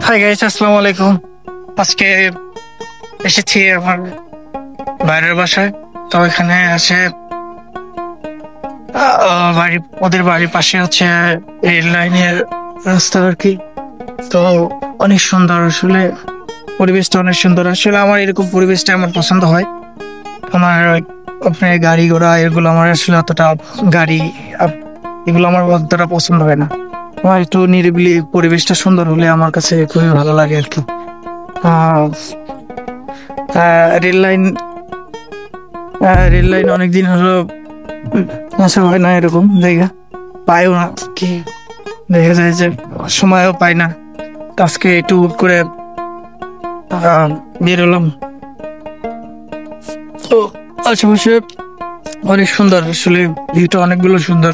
Hi guys, আসসালামু আলাইকুম। আজকে এসেছি আমার বাইরের বাসায়। তো এখানে আছে বাড়ি, ওদের বাড়ির পাশে হচ্ছে রেল লাইনের রাস্তা আর কি। তো অনেক সুন্দর, আসলে পরিবেশটা অনেক সুন্দর। আসলে আমার এরকম পরিবেশটা আমার পছন্দ হয়। আমার আপনার গাড়ি ঘোড়া এগুলো আমার আসলে অতটা, গাড়ি এগুলো আমার অতটা পছন্দ হয় না। আমার একটু নিরিবিলি পরিবেশটা সুন্দর হলে আমার কাছে খুবই ভালো লাগে আর কি। আহ রেল লাইন, অনেকদিন হলো আসা হয় না, এরকম জায়গা পাইও না কি, দেখা যায় যে সময়ও পাই না। তো আজকে একটু হুট করে বেরোলাম। তো আশেপাশে অনেক সুন্দর, আসলে ভিউটা অনেকগুলো সুন্দর।